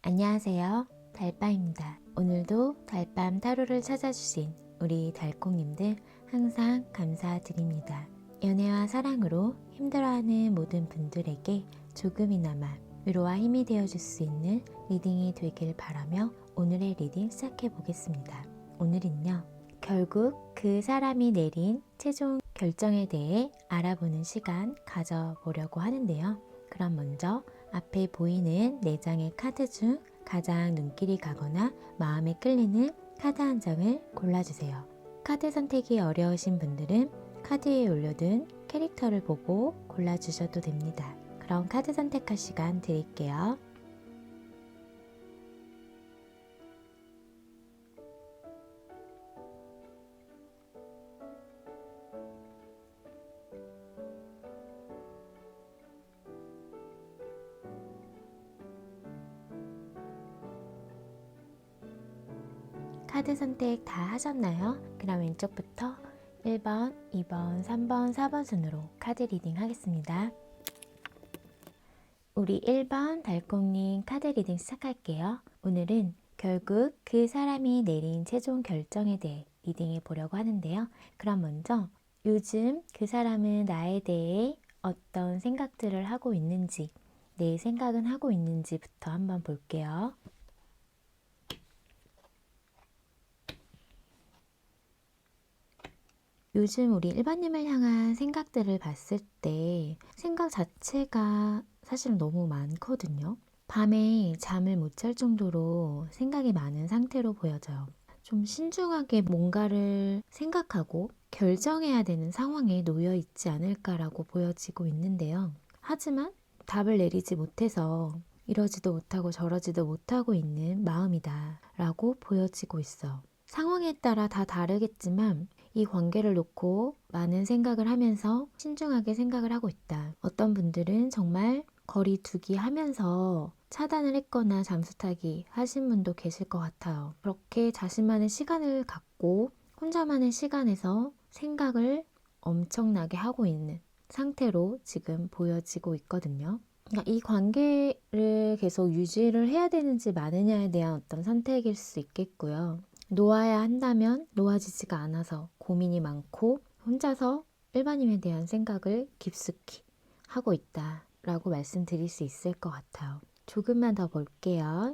안녕하세요. 달빠입니다. 오늘도 달밤 타로를 찾아주신 우리 달콩님들 항상 감사드립니다. 연애와 사랑으로 힘들어하는 모든 분들에게 조금이나마 위로와 힘이 되어줄 수 있는 리딩이 되길 바라며 오늘의 리딩 시작해 보겠습니다. 오늘은요, 결국 그 사람이 내린 최종 결정에 대해 알아보는 시간 가져보려고 하는데요. 그럼 먼저 앞에 보이는 4장의 카드 중 가장 눈길이 가거나 마음에 끌리는 카드 한 장을 골라주세요. 카드 선택이 어려우신 분들은 카드에 올려둔 캐릭터를 보고 골라주셔도 됩니다. 그럼 카드 선택할 시간 드릴게요. 카드 선택 다 하셨나요? 그럼 왼쪽부터 1번, 2번, 3번, 4번 순으로 카드 리딩 하겠습니다. 우리 1번 달콩님 카드 리딩 시작할게요. 오늘은 결국 그 사람이 내린 최종 결정에 대해 리딩해 보려고 하는데요. 그럼 먼저 요즘 그 사람은 나에 대해 어떤 생각들을 하고 있는지, 내 생각은 하고 있는지부터 한번 볼게요. 요즘 우리 일반님을 향한 생각들을 봤을 때 생각 자체가 사실 너무 많거든요. 밤에 잠을 못 잘 정도로 생각이 많은 상태로 보여져요. 좀 신중하게 뭔가를 생각하고 결정해야 되는 상황에 놓여 있지 않을까라고 보여지고 있는데요. 하지만 답을 내리지 못해서 이러지도 못하고 저러지도 못하고 있는 마음이다 라고 보여지고 있어. 상황에 따라 다 다르겠지만 이 관계를 놓고 많은 생각을 하면서 신중하게 생각을 하고 있다. 어떤 분들은 정말 거리 두기 하면서 차단을 했거나 잠수 타기 하신 분도 계실 것 같아요. 그렇게 자신만의 시간을 갖고 혼자만의 시간에서 생각을 엄청나게 하고 있는 상태로 지금 보여지고 있거든요. 그러니까 이 관계를 계속 유지를 해야 되는지 마느냐에 대한 어떤 선택일 수 있겠고요. 놓아야 한다면 놓아지지가 않아서 고민이 많고 혼자서 일반인에 대한 생각을 깊숙이 하고 있다라고 말씀드릴 수 있을 것 같아요. 조금만 더 볼게요.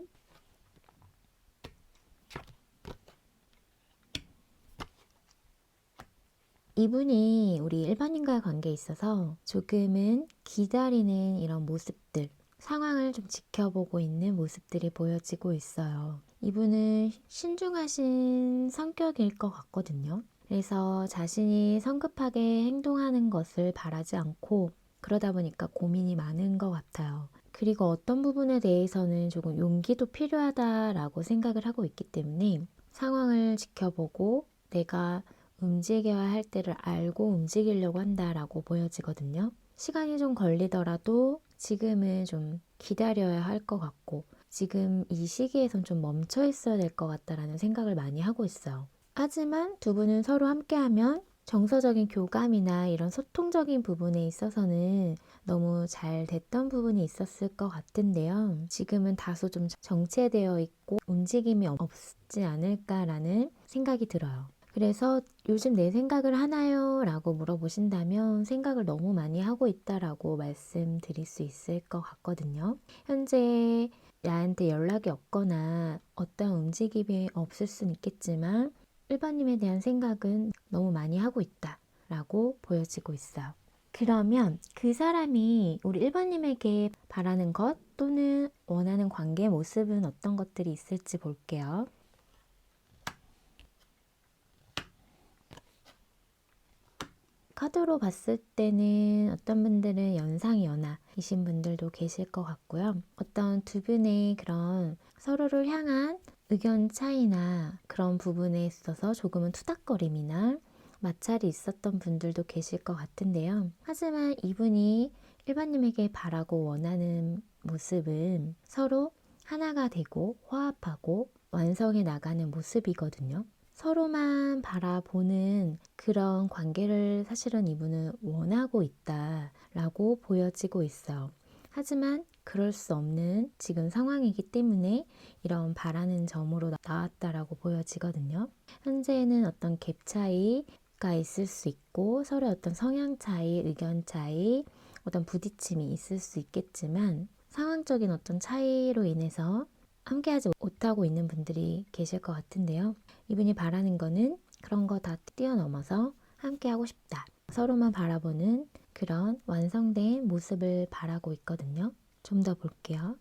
이분이 우리 일반인과의 관계에 있어서 조금은 기다리는 이런 모습들, 상황을 좀 지켜보고 있는 모습들이 보여지고 있어요. 이분은 신중하신 성격일 것 같거든요. 그래서 자신이 성급하게 행동하는 것을 바라지 않고 그러다 보니까 고민이 많은 것 같아요. 그리고 어떤 부분에 대해서는 조금 용기도 필요하다라고 생각을 하고 있기 때문에 상황을 지켜보고 내가 움직여야 할 때를 알고 움직이려고 한다라고 보여지거든요. 시간이 좀 걸리더라도 지금은 좀 기다려야 할 것 같고 지금 이 시기에선 좀 멈춰 있어야 될 것 같다라는 생각을 많이 하고 있어요. 하지만 두 분은 서로 함께하면 정서적인 교감이나 이런 소통적인 부분에 있어서는 너무 잘 됐던 부분이 있었을 것 같은데요. 지금은 다소 좀 정체되어 있고 움직임이 없지 않을까라는 생각이 들어요. 그래서 요즘 내 생각을 하나요? 라고 물어보신다면 생각을 너무 많이 하고 있다라고 말씀드릴 수 있을 것 같거든요. 현재 나한테 연락이 없거나 어떤 움직임이 없을 수는 있겠지만 일반님에 대한 생각은 너무 많이 하고 있다라고 보여지고 있어요. 그러면 그 사람이 우리 일반님에게 바라는 것 또는 원하는 관계 모습은 어떤 것들이 있을지 볼게요. 카드로 봤을 때는 어떤 분들은 연상이 연하이신 분들도 계실 것 같고요. 어떤 두 분의 그런 서로를 향한 의견 차이나 그런 부분에 있어서 조금은 투닥거림이나 마찰이 있었던 분들도 계실 것 같은데요. 하지만 이분이 일반님에게 바라고 원하는 모습은 서로 하나가 되고 화합하고 완성해 나가는 모습이거든요. 서로만 바라보는 그런 관계를 사실은 이분은 원하고 있다라고 보여지고 있어요. 하지만 그럴 수 없는 지금 상황이기 때문에 이런 바라는 점으로 나왔다라고 보여지거든요. 현재는 어떤 갭 차이가 있을 수 있고 서로의 어떤 성향 차이, 의견 차이, 어떤 부딪힘이 있을 수 있겠지만 상황적인 어떤 차이로 인해서 함께하지 못하고 있는 분들이 계실 것 같은데요. 이분이 바라는 거는 그런 거 다 뛰어넘어서 함께하고 싶다. 서로만 바라보는 그런 완성된 모습을 바라고 있거든요. 좀 더 볼게요.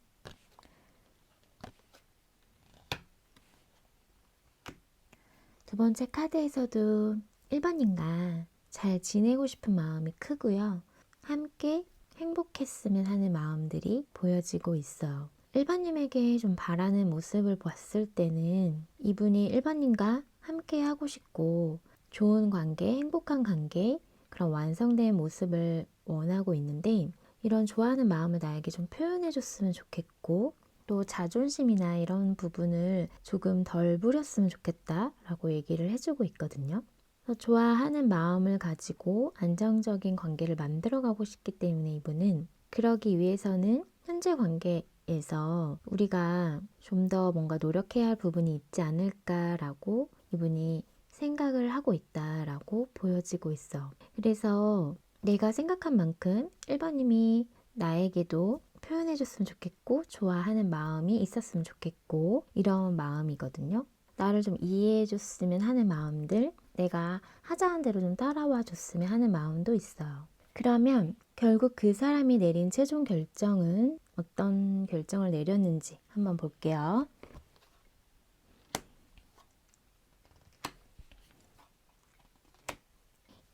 두 번째 카드에서도 1번님과 잘 지내고 싶은 마음이 크고요. 함께 행복했으면 하는 마음들이 보여지고 있어요. 1번님에게 좀 바라는 모습을 봤을 때는 이분이 1번님과 함께 하고 싶고 좋은 관계, 행복한 관계, 그런 완성된 모습을 원하고 있는데 이런 좋아하는 마음을 나에게 좀 표현해 줬으면 좋겠고 또 자존심이나 이런 부분을 조금 덜 부렸으면 좋겠다라고 얘기를 해주고 있거든요. 그래서 좋아하는 마음을 가지고 안정적인 관계를 만들어가고 싶기 때문에 이분은 그러기 위해서는 현재 관계에서 우리가 좀 더 뭔가 노력해야 할 부분이 있지 않을까라고 이분이 생각을 하고 있다라고 보여지고 있어. 그래서 내가 생각한 만큼 1번님이 나에게도 표현해줬으면 좋겠고 좋아하는 마음이 있었으면 좋겠고 이런 마음이거든요. 나를 좀 이해해줬으면 하는 마음들, 내가 하자는 대로 좀 따라와 줬으면 하는 마음도 있어요. 그러면 결국 그 사람이 내린 최종 결정은 어떤 결정을 내렸는지 한번 볼게요.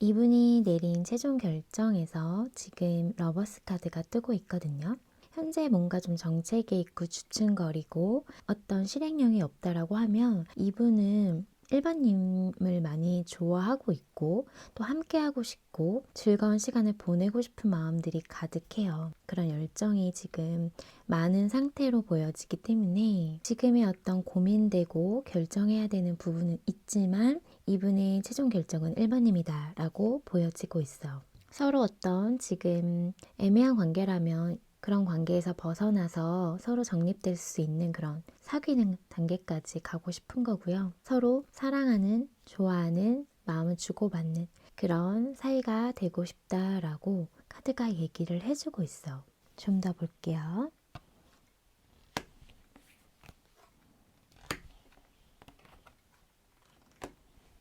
이분이 내린 최종 결정에서 지금 러버스 카드가 뜨고 있거든요. 현재 뭔가 좀 정체기에 있고 주춤거리고 어떤 실행력이 없다라고 하면 이분은 1번님을 많이 좋아하고 있고 또 함께하고 싶고 즐거운 시간을 보내고 싶은 마음들이 가득해요. 그런 열정이 지금 많은 상태로 보여지기 때문에 지금의 어떤 고민되고 결정해야 되는 부분은 있지만 이분의 최종 결정은 1번님이다 라고 보여지고 있어. 서로 어떤 지금 애매한 관계라면 그런 관계에서 벗어나서 서로 정립될 수 있는 그런 사귀는 단계까지 가고 싶은 거고요. 서로 사랑하는, 좋아하는, 마음을 주고받는 그런 사이가 되고 싶다라고 카드가 얘기를 해주고 있어. 좀 더 볼게요.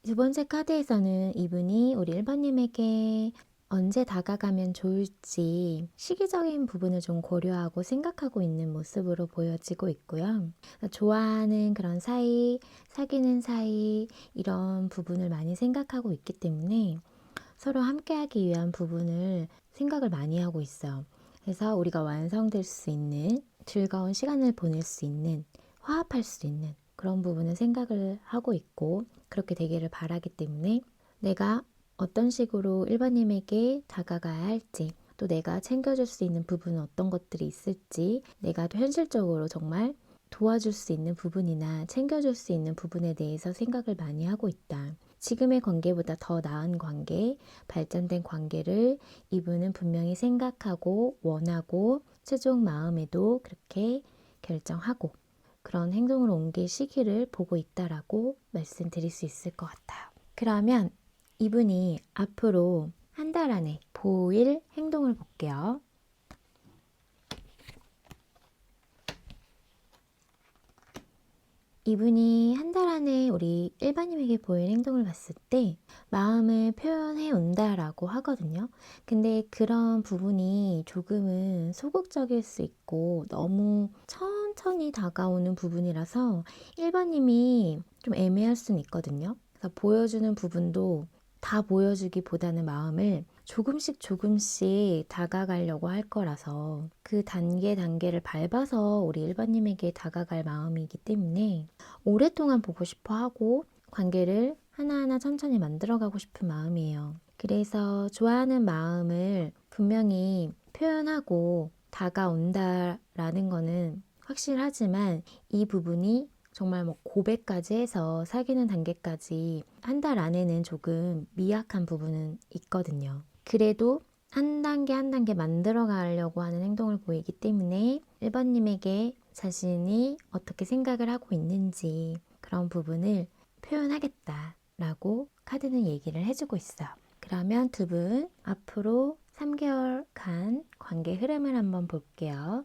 두 번째 카드에서는 이분이 우리 1번님에게 언제 다가가면 좋을지 시기적인 부분을 좀 고려하고 생각하고 있는 모습으로 보여지고 있고요. 좋아하는 그런 사이, 사귀는 사이 이런 부분을 많이 생각하고 있기 때문에 서로 함께하기 위한 부분을 생각을 많이 하고 있어요. 그래서 우리가 완성될 수 있는 즐거운 시간을 보낼 수 있는 화합할 수 있는 그런 부분을 생각을 하고 있고 그렇게 되기를 바라기 때문에 내가 어떤 식으로 1번님에게 다가가야 할지 또 내가 챙겨줄 수 있는 부분은 어떤 것들이 있을지 내가 또 현실적으로 정말 도와줄 수 있는 부분이나 챙겨줄 수 있는 부분에 대해서 생각을 많이 하고 있다. 지금의 관계보다 더 나은 관계, 발전된 관계를 이분은 분명히 생각하고 원하고 최종 마음에도 그렇게 결정하고 그런 행동으로 옮길 시기를 보고 있다라고 말씀드릴 수 있을 것 같아요. 그러면 이분이 앞으로 한 달 안에 보일 행동을 볼게요. 이분이 한 달 안에 우리 일반인에게 보일 행동을 봤을 때 마음을 표현해 온다라고 하거든요. 근데 그런 부분이 조금은 소극적일 수 있고 너무 천천히 다가오는 부분이라서 1번님이 좀 애매할 수는 있거든요. 그래서 보여주는 부분도 다 보여주기보다는 마음을 조금씩 다가가려고 할 거라서 그 단계를 밟아서 우리 1번님에게 다가갈 마음이기 때문에 오랫동안 보고 싶어 하고 관계를 하나하나 천천히 만들어가고 싶은 마음이에요. 그래서 좋아하는 마음을 분명히 표현하고 다가온다라는 거는 확실하지만 이 부분이 정말 뭐 고백까지 해서 사귀는 단계까지 한 달 안에는 조금 미약한 부분은 있거든요. 그래도 한 단계 한 단계 만들어 가려고 하는 행동을 보이기 때문에 1번님에게 자신이 어떻게 생각을 하고 있는지 그런 부분을 표현하겠다라고 카드는 얘기를 해주고 있어요. 그러면 두 분 앞으로 3개월간 관계 흐름을 한번 볼게요.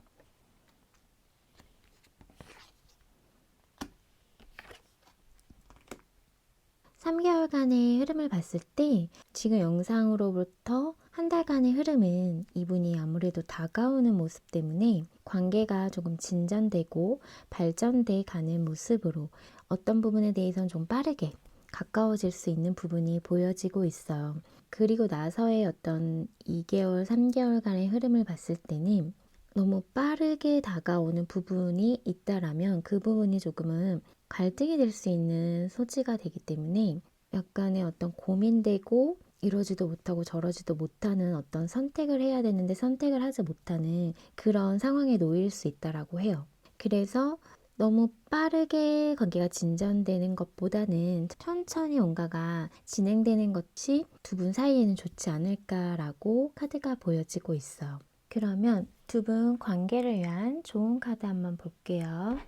3개월간의 흐름을 봤을 때 지금 영상으로부터 한 달간의 흐름은 이분이 아무래도 다가오는 모습 때문에 관계가 조금 진전되고 발전돼 가는 모습으로 어떤 부분에 대해서는 좀 빠르게 가까워질 수 있는 부분이 보여지고 있어요. 그리고 나서의 어떤 2개월, 3개월간의 흐름을 봤을 때는 너무 빠르게 다가오는 부분이 있다라면 그 부분이 조금은 갈등이 될 수 있는 소지가 되기 때문에 약간의 어떤 고민되고 이러지도 못하고 저러지도 못하는 어떤 선택을 해야 되는데 선택을 하지 못하는 그런 상황에 놓일 수 있다라고 해요. 그래서 너무 빠르게 관계가 진전되는 것보다는 천천히 뭔가가 진행되는 것이 두 분 사이에는 좋지 않을까라고 카드가 보여지고 있어요. 그러면 두 분 관계를 위한 좋은 카드 한번 볼게요.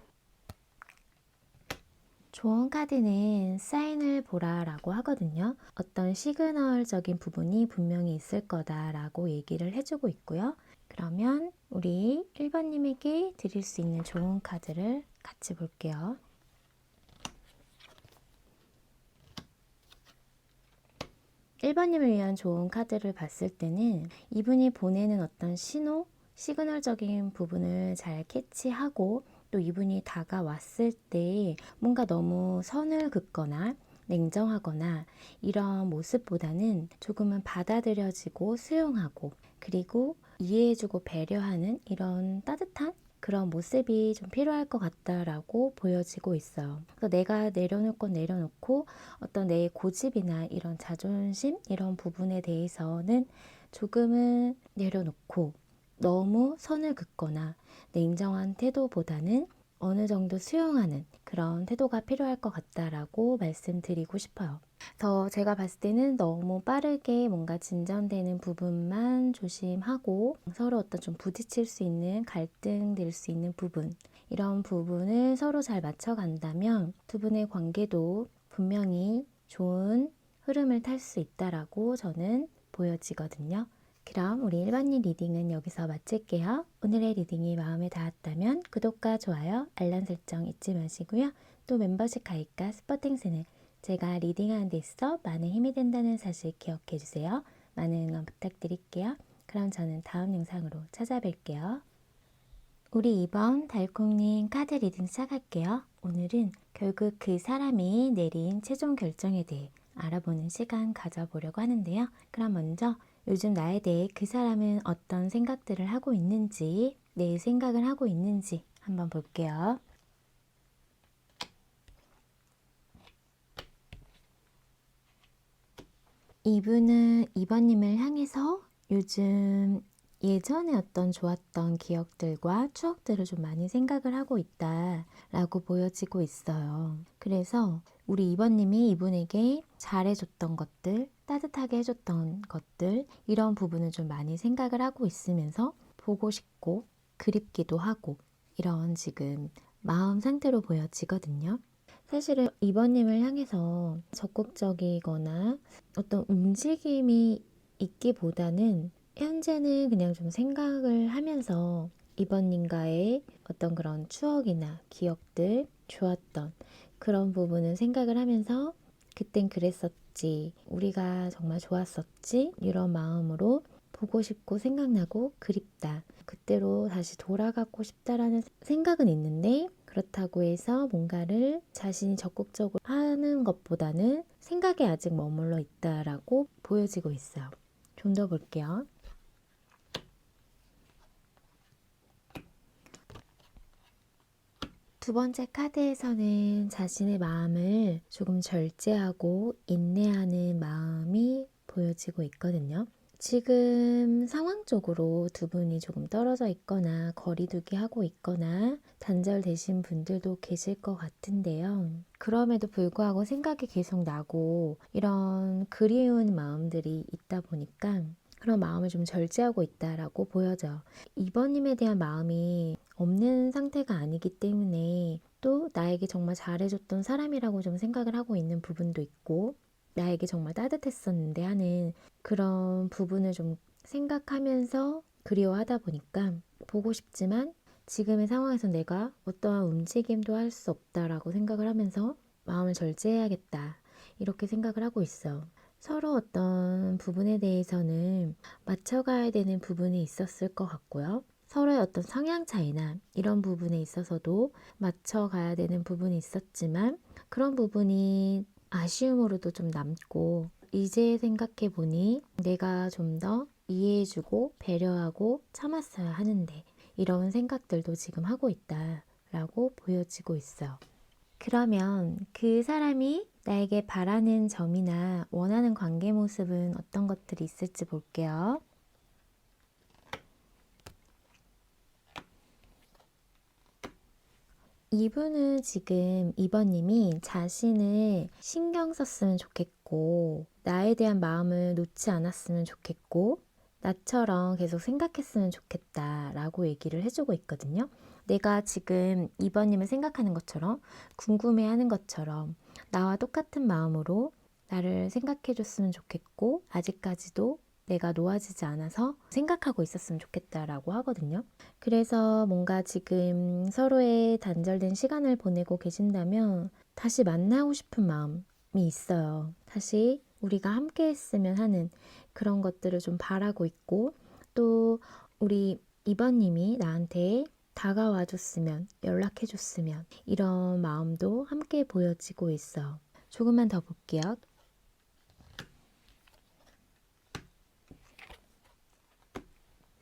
좋은 카드는 사인을 보라 라고 하거든요. 어떤 시그널적인 부분이 분명히 있을 거다라고 얘기를 해주고 있고요. 그러면 우리 1번님에게 드릴 수 있는 좋은 카드를 같이 볼게요. 1번님을 위한 좋은 카드를 봤을 때는 이분이 보내는 어떤 신호, 시그널적인 부분을 잘 캐치하고 또 이분이 다가왔을 때 뭔가 너무 선을 긋거나 냉정하거나 이런 모습보다는 조금은 받아들여지고 수용하고 그리고 이해해주고 배려하는 이런 따뜻한 그런 모습이 좀 필요할 것 같다라고 보여지고 있어요. 그래서 내가 내려놓을 건 내려놓고 어떤 내 고집이나 이런 자존심 이런 부분에 대해서는 조금은 내려놓고 너무 선을 긋거나 냉정한 태도보다는 어느 정도 수용하는 그런 태도가 필요할 것 같다라고 말씀드리고 싶어요. 더 제가 봤을 때는 너무 빠르게 뭔가 진전되는 부분만 조심하고 서로 어떤 좀 부딪힐 수 있는 갈등될 수 있는 부분 이런 부분을 서로 잘 맞춰간다면 두 분의 관계도 분명히 좋은 흐름을 탈 수 있다라고 저는 보여지거든요. 그럼 우리 일반인 리딩은 여기서 마칠게요. 오늘의 리딩이 마음에 닿았다면 구독과 좋아요, 알람 설정 잊지 마시고요. 또 멤버십 가입과 스포팅스는 제가 리딩하는 데 있어 많은 힘이 된다는 사실 기억해 주세요. 많은 응원 부탁드릴게요. 그럼 저는 다음 영상으로 찾아뵐게요. 우리 이번 달콩님 카드 리딩 시작할게요. 오늘은 결국 그 사람이 내린 최종 결정에 대해 알아보는 시간 가져보려고 하는데요. 그럼 먼저 요즘 나에 대해 그 사람은 어떤 생각들을 하고 있는지, 내 생각을 하고 있는지 한번 볼게요. 이분은 2번님을 향해서 요즘 예전에 어떤 좋았던 기억들과 추억들을 좀 많이 생각을 하고 있다라고 보여지고 있어요. 그래서 우리 2번님이 이분에게 잘해줬던 것들, 따뜻하게 해줬던 것들 이런 부분을 좀 많이 생각을 하고 있으면서 보고 싶고 그립기도 하고 이런 지금 마음 상태로 보여지거든요. 사실은 2번님을 향해서 적극적이거나 어떤 움직임이 있기보다는 현재는 그냥 좀 생각을 하면서 2번님과의 어떤 그런 추억이나 기억들, 좋았던 그런 부분은 생각을 하면서 그땐 그랬었지, 우리가 정말 좋았었지 이런 마음으로 보고 싶고 생각나고 그립다. 그때로 다시 돌아가고 싶다라는 생각은 있는데 그렇다고 해서 뭔가를 자신이 적극적으로 하는 것보다는 생각에 아직 머물러 있다라고 보여지고 있어요. 좀 더 볼게요. 두 번째 카드에서는 자신의 마음을 조금 절제하고 인내하는 마음이 보여지고 있거든요. 지금 상황적으로 두 분이 조금 떨어져 있거나 거리두기 하고 있거나 단절되신 분들도 계실 것 같은데요. 그럼에도 불구하고 생각이 계속 나고 이런 그리운 마음들이 있다 보니까 그런 마음을 좀 절제하고 있다라고 보여져. 2번님에 대한 마음이 없는 상태가 아니기 때문에 또 나에게 정말 잘해줬던 사람이라고 좀 생각을 하고 있는 부분도 있고 나에게 정말 따뜻했었는데 하는 그런 부분을 좀 생각하면서 그리워하다 보니까 보고 싶지만 지금의 상황에서 내가 어떠한 움직임도 할 수 없다라고 생각을 하면서 마음을 절제해야겠다 이렇게 생각을 하고 있어. 서로 어떤 부분에 대해서는 맞춰가야 되는 부분이 있었을 것 같고요. 서로의 어떤 성향 차이나 이런 부분에 있어서도 맞춰가야 되는 부분이 있었지만 그런 부분이 아쉬움으로도 좀 남고 이제 생각해 보니 내가 좀 더 이해해주고 배려하고 참았어야 하는데 이런 생각들도 지금 하고 있다라고 보여지고 있어. 그러면 그 사람이 나에게 바라는 점이나 원하는 관계 모습은 어떤 것들이 있을지 볼게요. 이분은 지금 2번님이 자신을 신경 썼으면 좋겠고 나에 대한 마음을 놓지 않았으면 좋겠고 나처럼 계속 생각했으면 좋겠다라고 얘기를 해주고 있거든요. 내가 지금 2번님을 생각하는 것처럼 궁금해하는 것처럼 나와 똑같은 마음으로 나를 생각해 줬으면 좋겠고 아직까지도 내가 놓아지지 않아서 생각하고 있었으면 좋겠다라고 하거든요. 그래서 뭔가 지금 서로의 단절된 시간을 보내고 계신다면 다시 만나고 싶은 마음이 있어요. 다시 우리가 함께 했으면 하는 그런 것들을 좀 바라고 있고 또 우리 2번님이 나한테 다가와 줬으면 연락해 줬으면 이런 마음도 함께 보여지고 있어. 조금만 더 볼게요.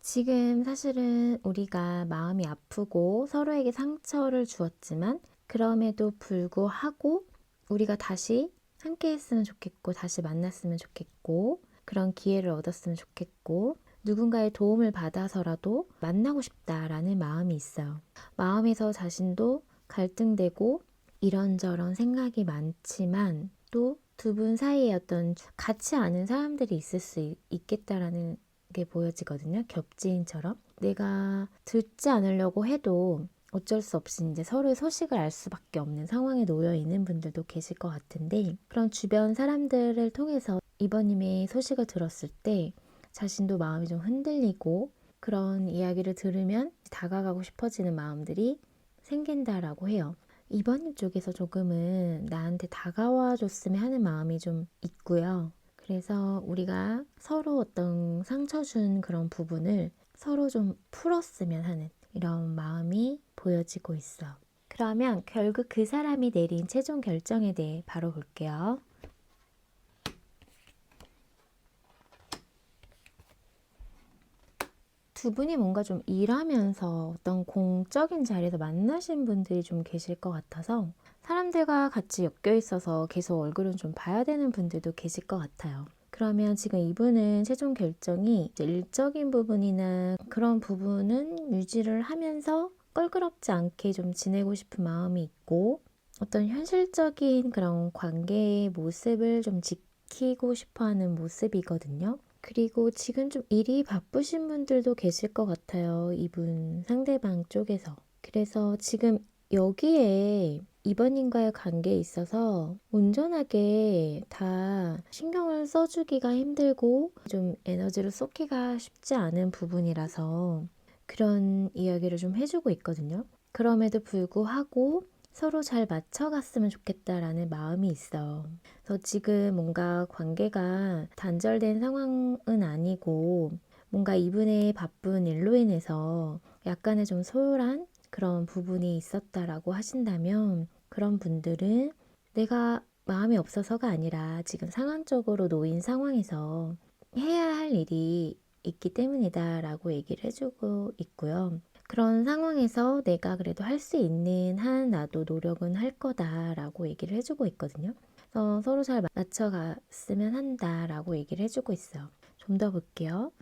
지금 사실은 우리가 마음이 아프고 서로에게 상처를 주었지만 그럼에도 불구하고 우리가 다시 함께 했으면 좋겠고 다시 만났으면 좋겠고 그런 기회를 얻었으면 좋겠고 누군가의 도움을 받아서라도 만나고 싶다라는 마음이 있어요. 마음에서 자신도 갈등되고 이런저런 생각이 많지만 또 두 분 사이에 어떤 같지 않은 사람들이 있을 수 있겠다라는 게 보여지거든요. 겹지인처럼. 내가 듣지 않으려고 해도 어쩔 수 없이 이제 서로의 소식을 알 수밖에 없는 상황에 놓여 있는 분들도 계실 것 같은데 그런 주변 사람들을 통해서 이번님의 소식을 들었을 때 자신도 마음이 좀 흔들리고 그런 이야기를 들으면 다가가고 싶어지는 마음들이 생긴다라고 해요. 이번님 쪽에서 조금은 나한테 다가와 줬으면 하는 마음이 좀 있고요. 그래서 우리가 서로 어떤 상처 준 그런 부분을 서로 좀 풀었으면 하는 이런 마음이 보여지고 있어. 그러면 결국 그 사람이 내린 최종 결정에 대해 바로 볼게요. 두 분이 뭔가 좀 일하면서 어떤 공적인 자리에서 만나신 분들이 좀 계실 것 같아서 사람들과 같이 엮여 있어서 계속 얼굴은 좀 봐야 되는 분들도 계실 것 같아요. 그러면 지금 이분은 최종 결정이 이제 일적인 부분이나 그런 부분은 유지를 하면서 껄끄럽지 않게 좀 지내고 싶은 마음이 있고 어떤 현실적인 그런 관계의 모습을 좀 지키고 싶어 하는 모습이거든요. 그리고 지금 좀 일이 바쁘신 분들도 계실 것 같아요. 이분 상대방 쪽에서. 그래서 지금 여기에 이번님과의 관계에 있어서 온전하게 다 신경을 써주기가 힘들고 좀 에너지를 쏟기가 쉽지 않은 부분이라서 그런 이야기를 좀 해주고 있거든요. 그럼에도 불구하고 서로 잘 맞춰갔으면 좋겠다라는 마음이 있어. 그래서 지금 뭔가 관계가 단절된 상황은 아니고 뭔가 이분의 바쁜 일로 인해서 약간의 좀 소홀한 그런 부분이 있었다라고 하신다면 그런 분들은 내가 마음이 없어서가 아니라 지금 상황적으로 놓인 상황에서 해야 할 일이 있기 때문이다라고 얘기를 해주고 있고요. 그런 상황에서 내가 그래도 할 수 있는 한 나도 노력은 할 거다라고 얘기를 해주고 있거든요. 그래서 서로 잘 맞춰갔으면 한다라고 얘기를 해주고 있어요. 좀 더 볼게요.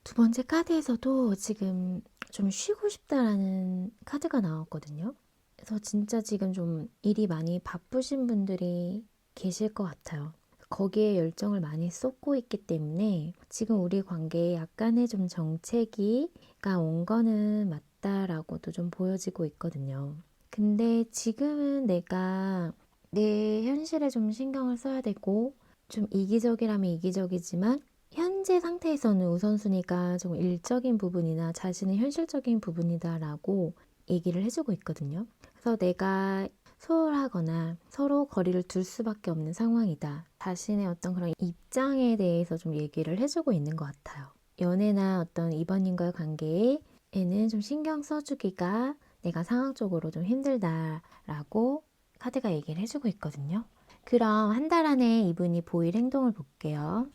두 번째 카드에서도 지금 좀 쉬고 싶다라는 카드가 나왔거든요. 그래서 진짜 지금 좀 일이 많이 바쁘신 분들이 계실 것 같아요. 거기에 열정을 많이 쏟고 있기 때문에 지금 우리 관계에 약간의 좀 정체기가 온 거는 맞다라고도 좀 보여지고 있거든요. 근데 지금은 내가 내 현실에 좀 신경을 써야 되고 좀 이기적이라면 이기적이지만 현재 상태에서는 우선순위가 좀 일적인 부분이나 자신의 현실적인 부분이다라고 얘기를 해주고 있거든요. 그래서 내가 소홀하거나 서로 거리를 둘 수밖에 없는 상황이다. 자신의 어떤 그런 입장에 대해서 좀 얘기를 해주고 있는 것 같아요. 연애나 어떤 이번님과의 관계에는 좀 신경 써주기가 내가 상황적으로 좀 힘들다라고 카드가 얘기를 해주고 있거든요. 그럼 한 달 안에 이분이 보일 행동을 볼게요.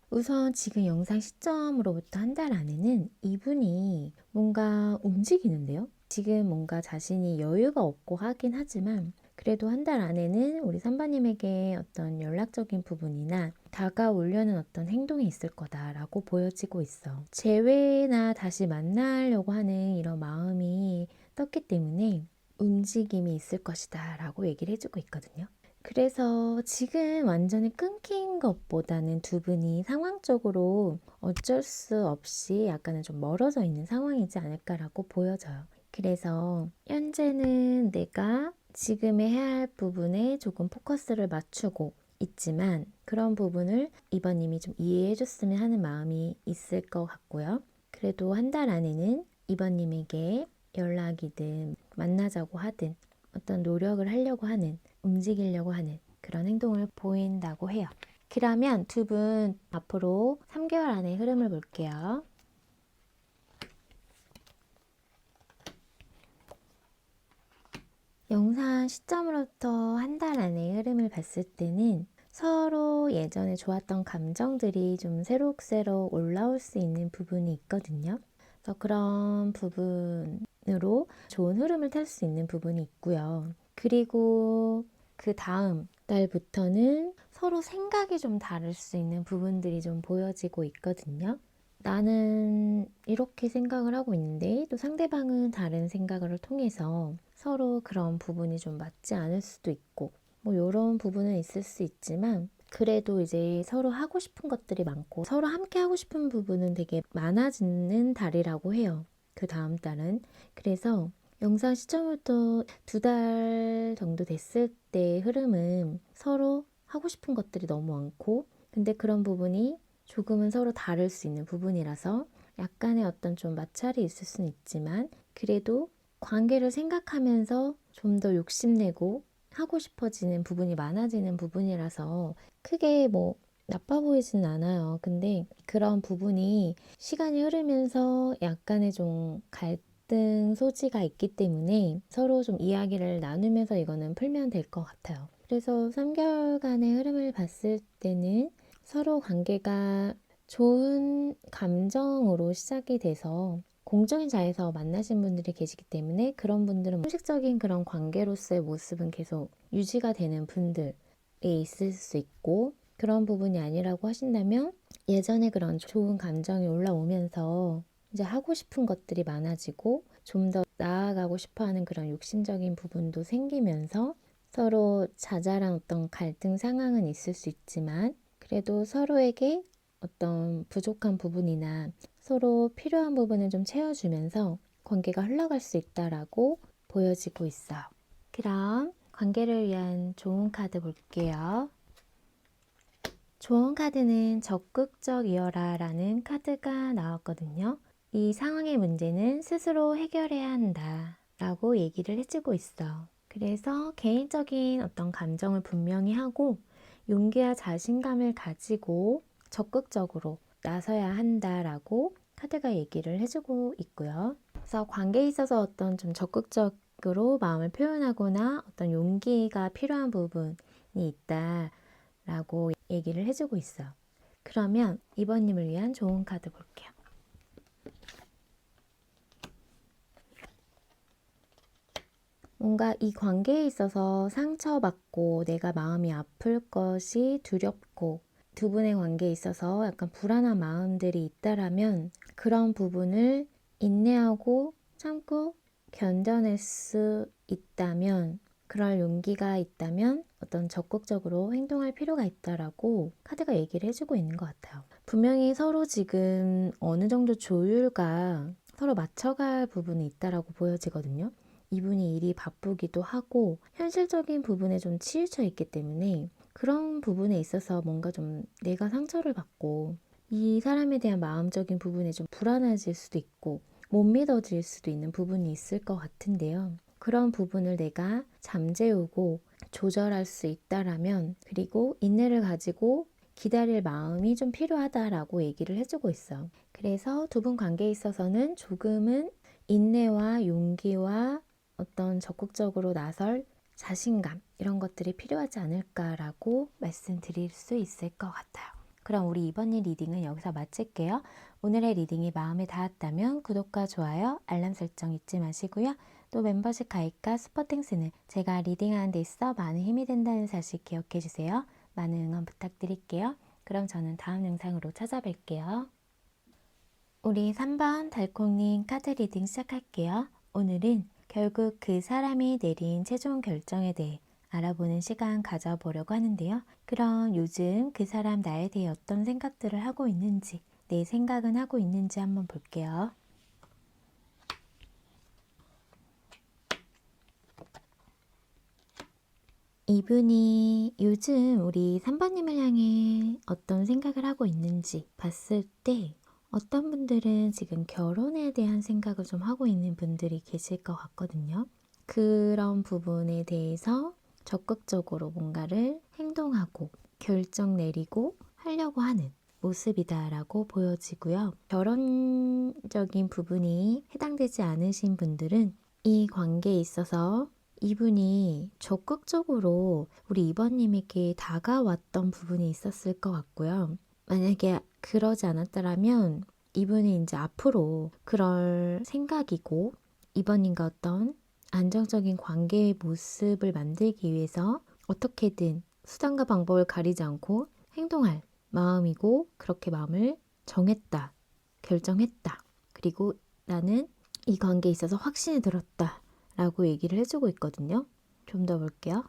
우선 지금 영상 시점으로부터 한 달 안에는 이분이 뭔가 움직이는데요. 지금 뭔가 자신이 여유가 없고 하긴 하지만 그래도 한 달 안에는 우리 선바님에게 어떤 연락적인 부분이나 다가오려는 어떤 행동이 있을 거다라고 보여지고 있어. 재회나 다시 만나려고 하는 이런 마음이 떴기 때문에 움직임이 있을 것이다 라고 얘기를 해주고 있거든요. 그래서 지금 완전히 끊긴 것보다는 두 분이 상황적으로 어쩔 수 없이 약간은 좀 멀어져 있는 상황이지 않을까라고 보여져요. 그래서 현재는 내가 지금에 해야 할 부분에 조금 포커스를 맞추고 있지만 그런 부분을 이번님이 좀 이해해 줬으면 하는 마음이 있을 것 같고요. 그래도 한 달 안에는 이번님에게 연락이든 만나자고 하든 어떤 노력을 하려고 하는 움직이려고 하는 그런 행동을 보인다고 해요. 그러면 두 분 앞으로 3개월 안의 흐름을 볼게요. 영상 시점으로부터 한 달 안의 흐름을 봤을 때는 서로 예전에 좋았던 감정들이 좀 새록새록 올라올 수 있는 부분이 있거든요. 그래서 그런 부분으로 좋은 흐름을 탈 수 있는 부분이 있고요. 그리고 그 다음 달부터는 서로 생각이 좀 다를 수 있는 부분들이 좀 보여지고 있거든요. 나는 이렇게 생각을 하고 있는데 또 상대방은 다른 생각을 통해서 서로 그런 부분이 좀 맞지 않을 수도 있고 뭐 이런 부분은 있을 수 있지만 그래도 이제 서로 하고 싶은 것들이 많고 서로 함께 하고 싶은 부분은 되게 많아지는 달이라고 해요. 그 다음 달은. 그래서 영상 시점부터 2달 정도 됐을 때 흐름은 서로 하고 싶은 것들이 너무 많고 근데 그런 부분이 조금은 서로 다를 수 있는 부분이라서 약간의 어떤 좀 마찰이 있을 수는 있지만 그래도 관계를 생각하면서 좀 더 욕심내고 하고 싶어지는 부분이 많아지는 부분이라서 크게 뭐 나빠 보이진 않아요. 근데 그런 부분이 시간이 흐르면서 약간의 좀 갈등 소지가 있기 때문에 서로 좀 이야기를 나누면서 이거는 풀면 될 것 같아요. 그래서 3개월간의 흐름을 봤을 때는 서로 관계가 좋은 감정으로 시작이 돼서 공적인 자리에서 만나신 분들이 계시기 때문에 그런 분들은 형식적인 그런 관계로서의 모습은 계속 유지가 되는 분들이 있을 수 있고 그런 부분이 아니라고 하신다면 예전에 그런 좋은 감정이 올라오면서 이제 하고 싶은 것들이 많아지고 좀 더 나아가고 싶어하는 그런 욕심적인 부분도 생기면서 서로 자잘한 어떤 갈등 상황은 있을 수 있지만 그래도 서로에게 어떤 부족한 부분이나 서로 필요한 부분을 좀 채워주면서 관계가 흘러갈 수 있다라고 보여지고 있어요. 그럼 관계를 위한 좋은 카드 볼게요. 좋은 카드는 적극적이어라 라는 카드가 나왔거든요. 이 상황의 문제는 스스로 해결해야 한다 라고 얘기를 해주고 있어. 그래서 개인적인 어떤 감정을 분명히 하고 용기와 자신감을 가지고 적극적으로 나서야 한다라고 카드가 얘기를 해주고 있고요. 그래서 관계에 있어서 어떤 좀 적극적으로 마음을 표현하거나 어떤 용기가 필요한 부분이 있다라고 얘기를 해주고 있어요. 그러면 이번님을 위한 좋은 카드 볼게요. 뭔가 이 관계에 있어서 상처받고 내가 마음이 아플 것이 두렵고 두 분의 관계에 있어서 약간 불안한 마음들이 있다라면 그런 부분을 인내하고 참고 견뎌낼 수 있다면, 그럴 용기가 있다면 어떤 적극적으로 행동할 필요가 있다라고 카드가 얘기를 해주고 있는 것 같아요. 분명히 서로 지금 어느 정도 조율과 서로 맞춰갈 부분이 있다라고 보여지거든요. 이분이 일이 바쁘기도 하고 현실적인 부분에 좀 치우쳐 있기 때문에 그런 부분에 있어서 뭔가 좀 내가 상처를 받고 이 사람에 대한 마음적인 부분이 좀 불안해질 수도 있고 못 믿어질 수도 있는 부분이 있을 것 같은데요. 그런 부분을 내가 잠재우고 조절할 수 있다라면, 그리고 인내를 가지고 기다릴 마음이 좀 필요하다라고 얘기를 해주고 있어요. 그래서 두 분 관계에 있어서는 조금은 인내와 용기와 어떤 적극적으로 나설 자신감, 이런 것들이 필요하지 않을까라고 말씀드릴 수 있을 것 같아요. 그럼 우리 이번 일 리딩은 여기서 마칠게요. 오늘의 리딩이 마음에 닿았다면 구독과 좋아요, 알람 설정 잊지 마시고요. 또 멤버십 가입과 슈퍼땡스는 제가 리딩하는 데 있어 많은 힘이 된다는 사실 기억해 주세요. 많은 응원 부탁드릴게요. 그럼 저는 다음 영상으로 찾아뵐게요. 우리 3번 달콩님 카드 리딩 시작할게요. 오늘은 결국 그 사람이 내린 최종 결정에 대해 알아보는 시간 가져보려고 하는데요. 그럼 요즘 그 사람 나에 대해 어떤 생각들을 하고 있는지, 내 생각은 하고 있는지 한번 볼게요. 이분이 요즘 우리 3번님을 향해 어떤 생각을 하고 있는지 봤을 때 어떤 분들은 지금 결혼에 대한 생각을 좀 하고 있는 분들이 계실 것 같거든요. 그런 부분에 대해서 적극적으로 뭔가를 행동하고 결정 내리고 하려고 하는 모습이다라고 보여지고요. 결혼적인 부분이 해당되지 않으신 분들은 이 관계에 있어서 이분이 적극적으로 우리 이번님에게 다가왔던 부분이 있었을 것 같고요. 만약에 그러지 않았더라면 이분이 이제 앞으로 그럴 생각이고 이번님과 어떤 안정적인 관계의 모습을 만들기 위해서 어떻게든 수단과 방법을 가리지 않고 행동할 마음이고 그렇게 마음을 정했다, 결정했다. 그리고 나는 이 관계에 있어서 확신이 들었다. 라고 얘기를 해주고 있거든요. 좀 더 볼게요.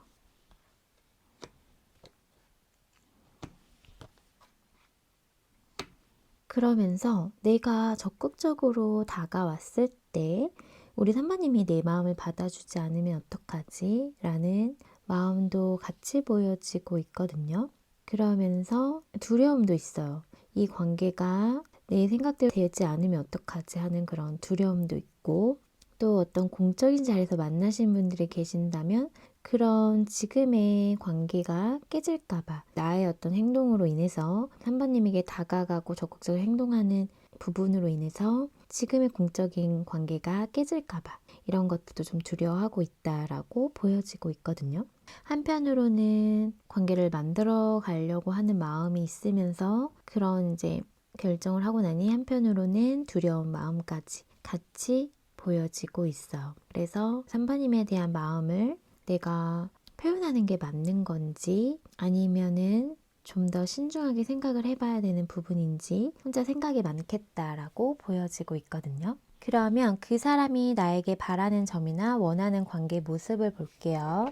그러면서 내가 적극적으로 다가왔을 때 우리 선배님이 내 마음을 받아주지 않으면 어떡하지? 라는 마음도 같이 보여지고 있거든요. 그러면서 두려움도 있어요. 이 관계가 내 생각대로 되지 않으면 어떡하지? 하는 그런 두려움도 있고 또 어떤 공적인 자리에서 만나신 분들이 계신다면 그런 지금의 관계가 깨질까봐 나의 어떤 행동으로 인해서 선배님에게 다가가고 적극적으로 행동하는 부분으로 인해서 지금의 공적인 관계가 깨질까봐 이런 것들도 좀 두려워하고 있다라고 보여지고 있거든요. 한편으로는 관계를 만들어 가려고 하는 마음이 있으면서 그런 이제 결정을 하고 나니 한편으로는 두려운 마음까지 같이 보여지고 있어요. 그래서 선배님에 대한 마음을 내가 표현하는 게 맞는 건지 아니면은 좀 더 신중하게 생각을 해봐야 되는 부분인지 혼자 생각이 많겠다라고 보여지고 있거든요. 그러면 그 사람이 나에게 바라는 점이나 원하는 관계 모습을 볼게요.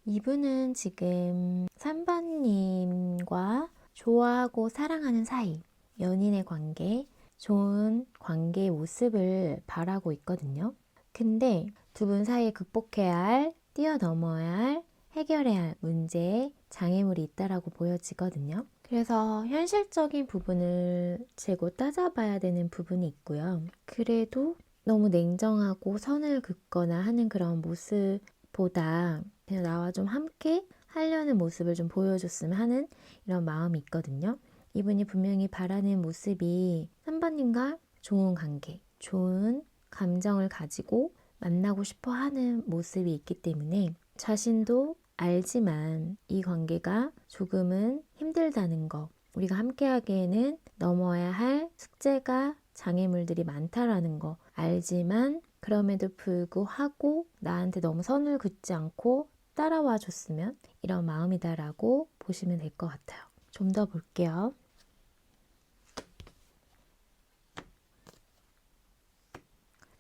이분은 지금 3번님과 좋아하고 사랑하는 사이, 연인의 관계, 좋은 관계의 모습을 바라고 있거든요. 근데 두 분 사이에 극복해야 할, 뛰어넘어야 할, 해결해야 할 문제에 장애물이 있다라고 보여지거든요. 그래서 현실적인 부분을 재고 따져봐야 되는 부분이 있고요. 그래도 너무 냉정하고 선을 긋거나 하는 그런 모습보다 그냥 나와 좀 함께 하려는 모습을 좀 보여줬으면 하는 이런 마음이 있거든요. 이분이 분명히 바라는 모습이 3번님과 좋은 관계, 좋은 감정을 가지고 만나고 싶어 하는 모습이 있기 때문에 자신도 알지만 이 관계가 조금은 힘들다는 거, 우리가 함께 하기에는 넘어야 할 숙제가 장애물들이 많다라는 거 알지만 그럼에도 불구하고 나한테 너무 선을 긋지 않고 따라와 줬으면 이런 마음이다라고 보시면 될 것 같아요. 좀 더 볼게요.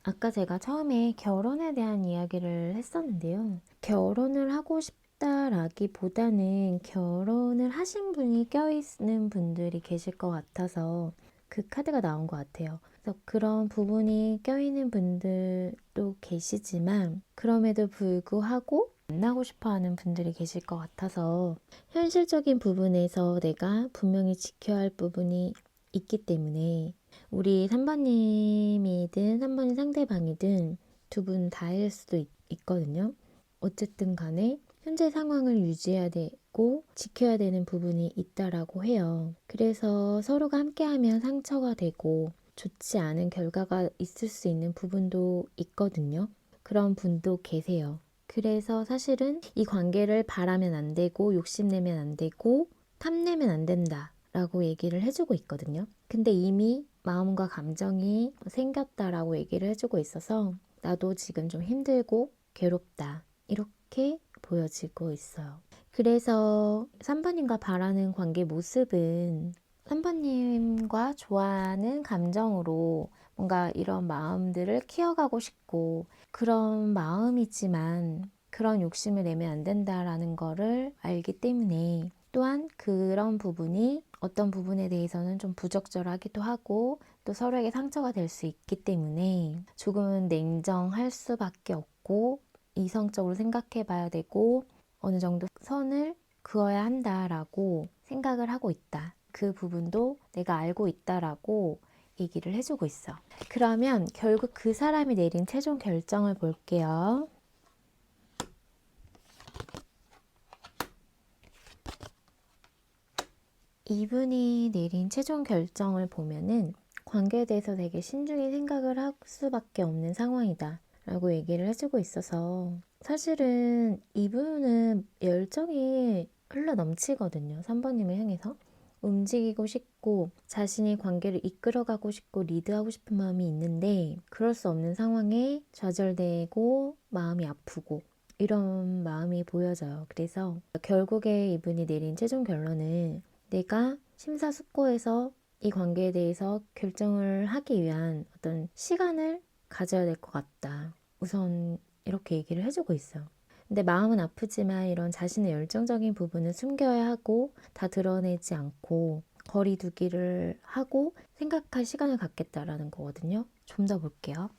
아까 제가 처음에 결혼에 대한 이야기를 했었는데요. 결혼을 하고 싶다라기보다는 결혼을 하신 분이 껴있는 분들이 계실 것 같아서 그 카드가 나온 것 같아요. 그래서 그런 부분이 껴있는 분들도 계시지만 그럼에도 불구하고 만나고 싶어 하는 분들이 계실 것 같아서 현실적인 부분에서 내가 분명히 지켜야 할 부분이 있기 때문에 우리 3번님이든 3번님 상대방이든 두 분 다일 수도 있거든요. 어쨌든 간에 현재 상황을 유지해야 되고 지켜야 되는 부분이 있다라고 해요. 그래서 서로가 함께하면 상처가 되고 좋지 않은 결과가 있을 수 있는 부분도 있거든요. 그런 분도 계세요. 그래서 사실은 이 관계를 바라면 안 되고 욕심내면 안 되고 탐내면 안 된다 라고 얘기를 해주고 있거든요. 근데 이미 마음과 감정이 생겼다라고 얘기를 해주고 있어서 나도 지금 좀 힘들고 괴롭다 이렇게 보여지고 있어요. 그래서 3번님과 바라는 관계 모습은 3번님과 좋아하는 감정으로 뭔가 이런 마음들을 키워가고 싶고 그런 마음이지만 그런 욕심을 내면 안 된다라는 거를 알기 때문에 또한 그런 부분이 어떤 부분에 대해서는 좀 부적절하기도 하고 또 서로에게 상처가 될 수 있기 때문에 조금은 냉정할 수밖에 없고 이성적으로 생각해 봐야 되고 어느 정도 선을 그어야 한다라고 생각을 하고 있다. 그 부분도 내가 알고 있다라고 얘기를 해주고 있어. 그러면 결국 그 사람이 내린 최종 결정을 볼게요. 이분이 내린 최종 결정을 보면은 관계에 대해서 되게 신중히 생각을 할 수밖에 없는 상황이다 라고 얘기를 해주고 있어서 사실은 이분은 열정이 흘러 넘치거든요. 3번님을 향해서 움직이고 싶고 자신이 관계를 이끌어가고 싶고 리드하고 싶은 마음이 있는데 그럴 수 없는 상황에 좌절되고 마음이 아프고 이런 마음이 보여져요. 그래서 결국에 이분이 내린 최종 결론은 내가 심사숙고해서 이 관계에 대해서 결정을 하기 위한 어떤 시간을 가져야 될 것 같다. 우선 이렇게 얘기를 해주고 있어요. 근데 마음은 아프지만 이런 자신의 열정적인 부분은 숨겨야 하고 다 드러내지 않고 거리 두기를 하고 생각할 시간을 갖겠다라는 거거든요. 좀 더 볼게요.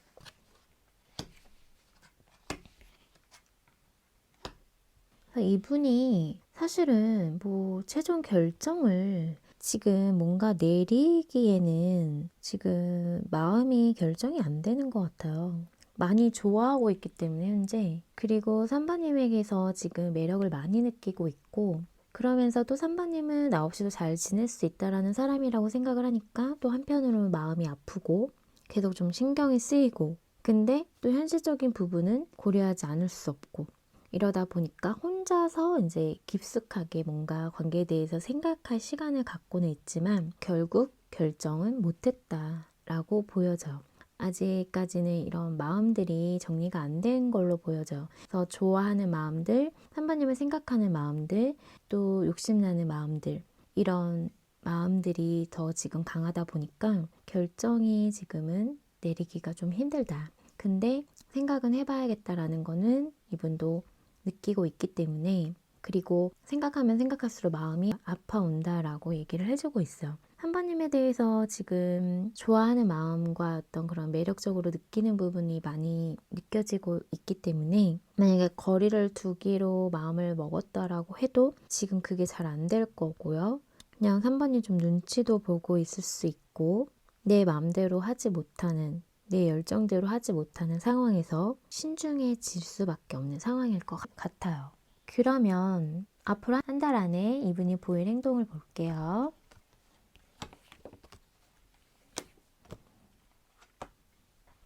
이분이 사실은 뭐 최종 결정을 지금 뭔가 내리기에는 지금 마음이 결정이 안 되는 것 같아요. 많이 좋아하고 있기 때문에 현재 그리고 3번님에게서 지금 매력을 많이 느끼고 있고 그러면서도 3번님은 나 없이도 잘 지낼 수 있다라는 사람이라고 생각을 하니까 또 한편으로는 마음이 아프고 계속 좀 신경이 쓰이고 근데 또 현실적인 부분은 고려하지 않을 수 없고 이러다 보니까 혼자서 이제 깊숙하게 뭔가 관계에 대해서 생각할 시간을 갖고는 있지만 결국 결정은 못했다라고 보여져요. 아직까지는 이런 마음들이 정리가 안 된 걸로 보여져요. 그래서 좋아하는 마음들, 3번님을 생각하는 마음들, 또 욕심나는 마음들 이런 마음들이 더 지금 강하다 보니까 결정이 지금은 내리기가 좀 힘들다. 근데 생각은 해봐야겠다라는 거는 이분도 느끼고 있기 때문에 그리고 생각하면 생각할수록 마음이 아파온다라고 얘기를 해주고 있어요. 한번님에 대해서 지금 좋아하는 마음과 어떤 그런 매력적으로 느끼는 부분이 많이 느껴지고 있기 때문에 만약에 거리를 두기로 마음을 먹었다라고 해도 지금 그게 잘 안 될 거고요. 그냥 3번이 좀 눈치도 보고 있을 수 있고 내 마음대로 하지 못하는 내 열정대로 하지 못하는 상황에서 신중해질 수밖에 없는 상황일 것 같아요. 그러면 앞으로 한 달 안에 이분이 보일 행동을 볼게요.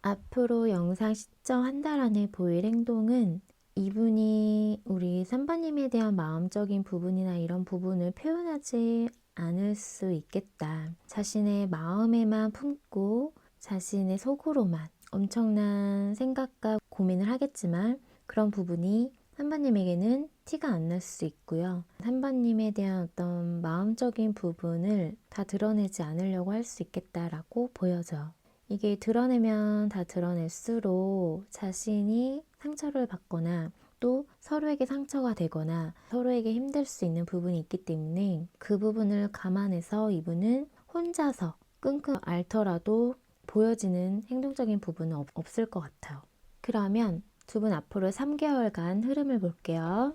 앞으로 영상 시점 한 달 안에 보일 행동은 이분이 우리 3번님에 대한 마음적인 부분이나 이런 부분을 표현하지 않을 수 있겠다. 자신의 마음에만 품고 자신의 속으로만 엄청난 생각과 고민을 하겠지만 그런 부분이 3번님에게는 티가 안 날 수 있고요. 3번님에 대한 어떤 마음적인 부분을 다 드러내지 않으려고 할 수 있겠다라고 보여져요. 이게 드러내면 다 드러낼수록 자신이 상처를 받거나 또 서로에게 상처가 되거나 서로에게 힘들 수 있는 부분이 있기 때문에 그 부분을 감안해서 이분은 혼자서 끙끙 앓더라도 보여지는 행동적인 부분은 없을 것 같아요. 그러면 두 분 앞으로 3개월간 흐름을 볼게요.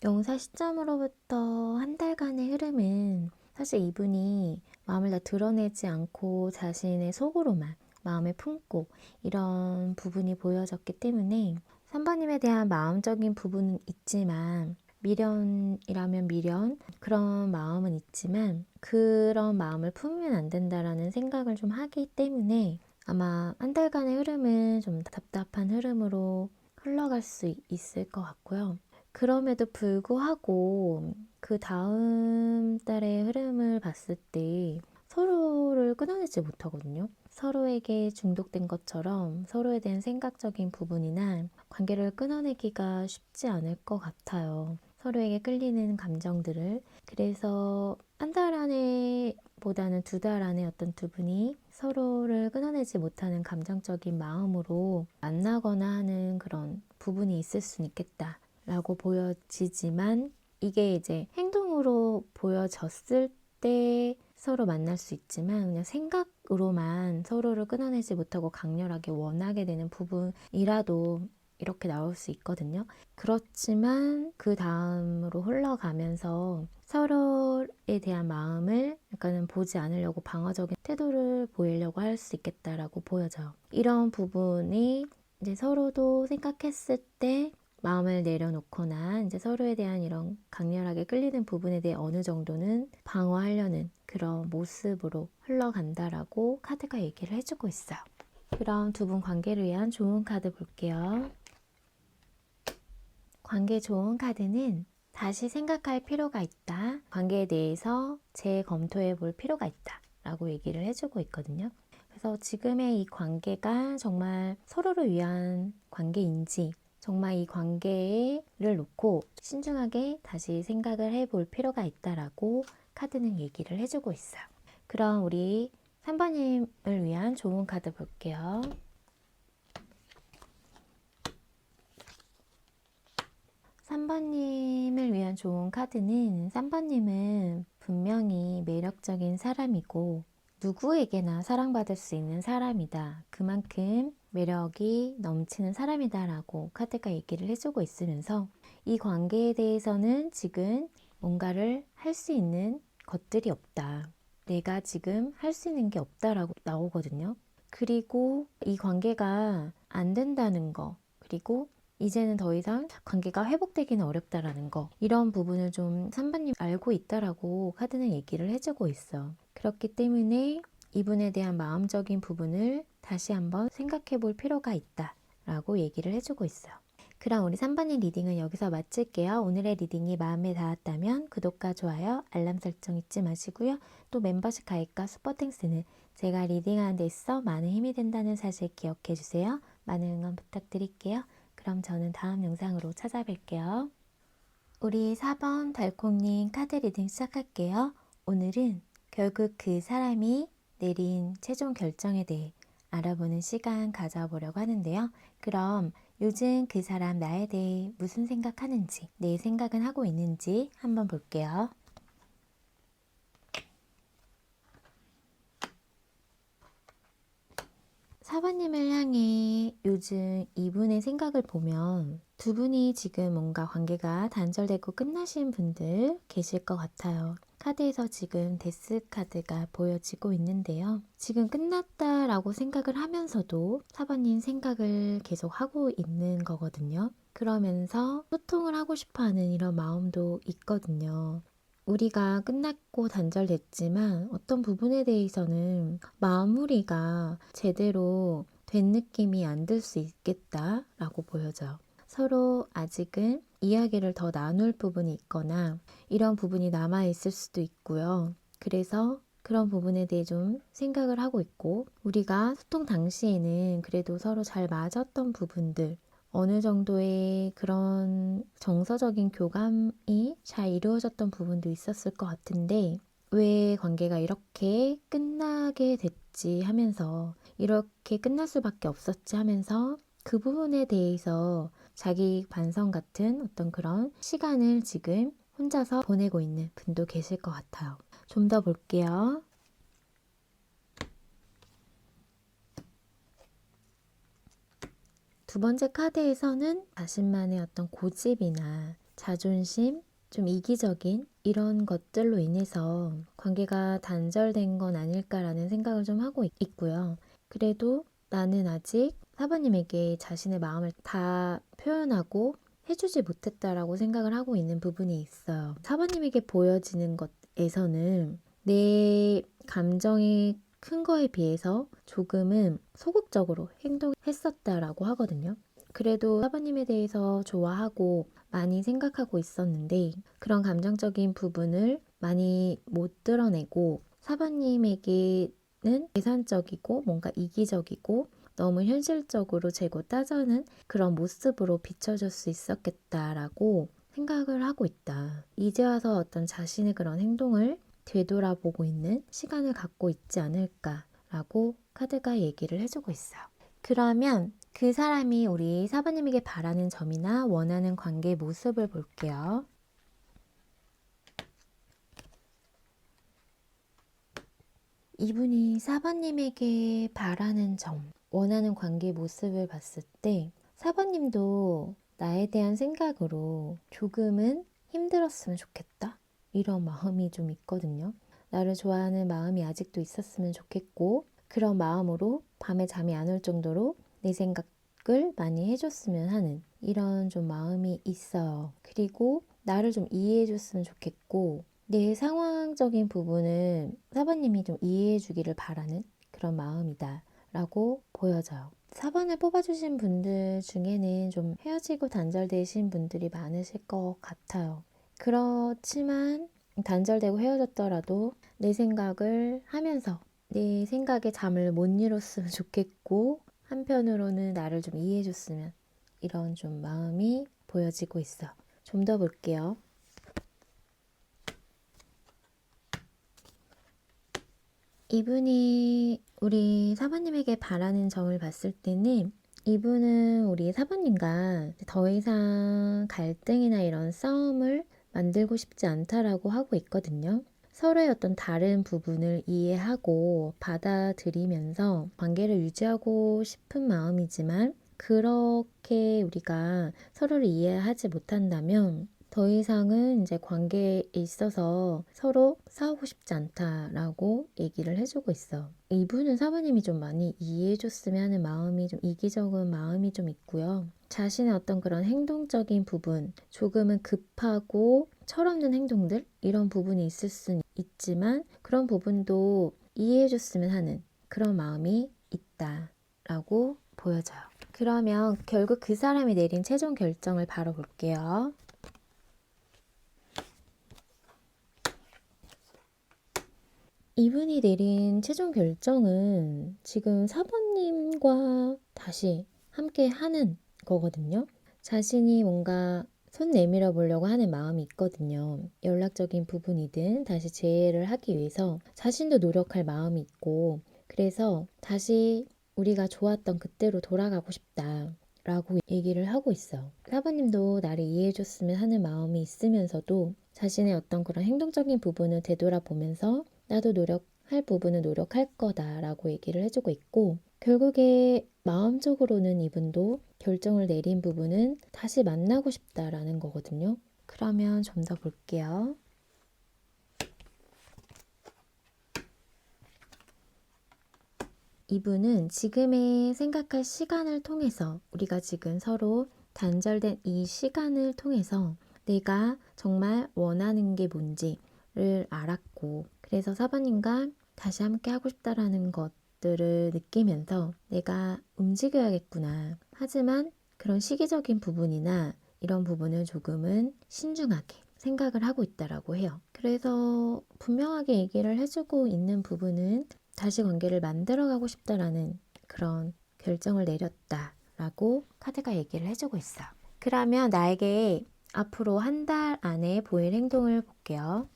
용사 시점으로부터 한 달간의 흐름은 사실 이분이 마음을 다 드러내지 않고 자신의 속으로만 마음에 품고 이런 부분이 보여졌기 때문에 3번님에 대한 마음적인 부분은 있지만 미련이라면 미련 그런 마음은 있지만 그런 마음을 품으면 안 된다라는 생각을 좀 하기 때문에 아마 한 달간의 흐름은 좀 답답한 흐름으로 흘러갈 수 있을 것 같고요. 그럼에도 불구하고 그 다음 달의 흐름을 봤을 때 서로를 끊어내지 못하거든요. 서로에게 중독된 것처럼 서로에 대한 생각적인 부분이나 관계를 끊어내기가 쉽지 않을 것 같아요. 서로에게 끌리는 감정들을. 그래서 한 달 안에 보다는 2달 안에 어떤 두 분이 서로를 끊어내지 못하는 감정적인 마음으로 만나거나 하는 그런 부분이 있을 수는 있겠다. 라고 보여지지만 이게 이제 행동으로 보여졌을 때 서로 만날 수 있지만 그냥 생각으로만 서로를 끊어내지 못하고 강렬하게 원하게 되는 부분이라도 이렇게 나올 수 있거든요. 그렇지만 그 다음으로 흘러가면서 서로에 대한 마음을 약간은 보지 않으려고 방어적인 태도를 보이려고 할 수 있겠다라고 보여져요. 이런 부분이 이제 서로도 생각했을 때 마음을 내려놓거나 이제 서로에 대한 이런 강렬하게 끌리는 부분에 대해 어느 정도는 방어하려는 그런 모습으로 흘러간다라고 카드가 얘기를 해주고 있어요. 그럼 두 분 관계를 위한 좋은 카드 볼게요. 관계 좋은 카드는 다시 생각할 필요가 있다. 관계에 대해서 재검토해 볼 필요가 있다. 라고 얘기를 해주고 있거든요. 그래서 지금의 이 관계가 정말 서로를 위한 관계인지 정말 이 관계를 놓고 신중하게 다시 생각을 해볼 필요가 있다라고 카드는 얘기를 해주고 있어요. 그럼 우리 3번님을 위한 좋은 카드 볼게요. 3번님을 위한 좋은 카드는 3번님은 분명히 매력적인 사람이고 누구에게나 사랑받을 수 있는 사람이다. 그만큼 매력이 넘치는 사람이다 라고 카드가 얘기를 해주고 있으면서 이 관계에 대해서는 지금 뭔가를 할 수 있는 것들이 없다. 내가 지금 할 수 있는 게 없다라고 나오거든요. 그리고 이 관계가 안 된다는 거, 그리고 이제는 더 이상 관계가 회복되기는 어렵다라는 거, 이런 부분을 좀 3번님 알고 있다라고 카드는 얘기를 해주고 있어. 그렇기 때문에 이분에 대한 마음적인 부분을 다시 한번 생각해 볼 필요가 있다 라고 얘기를 해주고 있어요. 그럼 우리 3번님 리딩은 여기서 마칠게요. 오늘의 리딩이 마음에 닿았다면 구독과 좋아요, 알람 설정 잊지 마시고요. 또 멤버십 가입과 슈퍼땡스는 제가 리딩하는 데 있어 많은 힘이 된다는 사실 기억해 주세요. 많은 응원 부탁드릴게요. 그럼 저는 다음 영상으로 찾아뵐게요. 우리 4번 달콩님 카드 리딩 시작할게요. 오늘은 결국 그 사람이 내린 최종 결정에 대해 알아보는 시간 가져보려고 하는데요. 그럼 요즘 그 사람 나에 대해 무슨 생각하는지, 내 생각은 하고 있는지 한번 볼게요. 4번님을 향해 요즘 이분의 생각을 보면 두 분이 지금 뭔가 관계가 단절되고 끝나신 분들 계실 것 같아요. 카드에서 지금 데스 카드가 보여지고 있는데요. 지금 끝났다라고 생각을 하면서도 4번님 생각을 계속 하고 있는 거거든요. 그러면서 소통을 하고 싶어 하는 이런 마음도 있거든요. 우리가 끝났고 단절됐지만 어떤 부분에 대해서는 마무리가 제대로 된 느낌이 안 들 수 있겠다라고 보여져요. 서로 아직은 이야기를 더 나눌 부분이 있거나 이런 부분이 남아있을 수도 있고요. 그래서 그런 부분에 대해 좀 생각을 하고 있고 우리가 소통 당시에는 그래도 서로 잘 맞았던 부분들 어느 정도의 그런 정서적인 교감이 잘 이루어졌던 부분도 있었을 것 같은데 왜 관계가 이렇게 끝나게 됐지 하면서 이렇게 끝날 수밖에 없었지 하면서 그 부분에 대해서 자기 반성 같은 어떤 그런 시간을 지금 혼자서 보내고 있는 분도 계실 것 같아요. 좀 더 볼게요. 두 번째 카드에서는 자신만의 어떤 고집이나 자존심, 좀 이기적인 이런 것들로 인해서 관계가 단절된 건 아닐까라는 생각을 좀 하고 있고요. 그래도 나는 아직 사부님에게 자신의 마음을 다 표현하고 해주지 못했다라고 생각을 하고 있는 부분이 있어요. 사부님에게 보여지는 것에서는 내 감정이 큰 거에 비해서 조금은 소극적으로 행동했었다라고 하거든요. 그래도 사부님에 대해서 좋아하고 많이 생각하고 있었는데 그런 감정적인 부분을 많이 못 드러내고 사부님에게는 계산적이고 뭔가 이기적이고 너무 현실적으로 재고 따져는 그런 모습으로 비춰줄 수 있었겠다라고 생각을 하고 있다. 이제 와서 어떤 자신의 그런 행동을 되돌아보고 있는 시간을 갖고 있지 않을까라고 카드가 얘기를 해주고 있어요. 그러면 그 사람이 우리 사부님에게 바라는 점이나 원하는 관계 모습을 볼게요. 이분이 사부님에게 바라는 점, 원하는 관계 모습을 봤을 때 사부님도 나에 대한 생각으로 조금은 힘들었으면 좋겠다. 이런 마음이 좀 있거든요. 나를 좋아하는 마음이 아직도 있었으면 좋겠고 그런 마음으로 밤에 잠이 안 올 정도로 내 생각을 많이 해줬으면 하는 이런 좀 마음이 있어요. 그리고 나를 좀 이해해 줬으면 좋겠고 내 상황적인 부분을 사부님이 좀 이해해 주기를 바라는 그런 마음이다 라고 보여져요. 4번을 뽑아주신 분들 중에는 좀 헤어지고 단절되신 분들이 많으실 것 같아요. 그렇지만 단절되고 헤어졌더라도 내 생각을 하면서 내 생각에 잠을 못 이뤘으면 좋겠고 한편으로는 나를 좀 이해해 줬으면 이런 좀 마음이 보여지고 있어. 좀 더 볼게요. 이분이 우리 사부님에게 바라는 점을 봤을 때는 이분은 우리 사부님과 더 이상 갈등이나 이런 싸움을 만들고 싶지 않다라고 하고 있거든요. 서로의 어떤 다른 부분을 이해하고 받아들이면서 관계를 유지하고 싶은 마음이지만 그렇게 우리가 서로를 이해하지 못한다면 더 이상은 이제 관계에 있어서 서로 싸우고 싶지 않다라고 얘기를 해주고 있어. 이분은 사부님이 좀 많이 이해해줬으면 하는 마음이 좀 이기적인 마음이 좀 있고요. 자신의 어떤 그런 행동적인 부분, 조금은 급하고 철없는 행동들 이런 부분이 있을 수는 있지만 그런 부분도 이해해줬으면 하는 그런 마음이 있다라고 보여져요. 그러면 결국 그 사람이 내린 최종 결정을 바로 볼게요. 이분이 내린 최종 결정은 지금 사부님과 다시 함께 하는 거거든요. 자신이 뭔가 손 내밀어 보려고 하는 마음이 있거든요. 연락적인 부분이든 다시 재회를 하기 위해서 자신도 노력할 마음이 있고 그래서 다시 우리가 좋았던 그때로 돌아가고 싶다. 라고 얘기를 하고 있어. 사부님도 나를 이해해줬으면 하는 마음이 있으면서도 자신의 어떤 그런 행동적인 부분을 되돌아보면서 나도 노력할 부분은 노력할 거다라고 얘기를 해주고 있고 결국에 마음적으로는 이분도 결정을 내린 부분은 다시 만나고 싶다라는 거거든요. 그러면 좀 더 볼게요. 이분은 지금의 생각할 시간을 통해서 우리가 지금 서로 단절된 이 시간을 통해서 내가 정말 원하는 게 뭔지를 알았고 그래서 사부님과 다시 함께 하고 싶다라는 것들을 느끼면서 내가 움직여야겠구나. 하지만 그런 시기적인 부분이나 이런 부분을 조금은 신중하게 생각을 하고 있다라고 해요. 그래서 분명하게 얘기를 해주고 있는 부분은 다시 관계를 만들어가고 싶다라는 그런 결정을 내렸다 라고 카드가 얘기를 해주고 있어요. 그러면 나에게 앞으로 한 달 안에 보일 행동을 볼게요.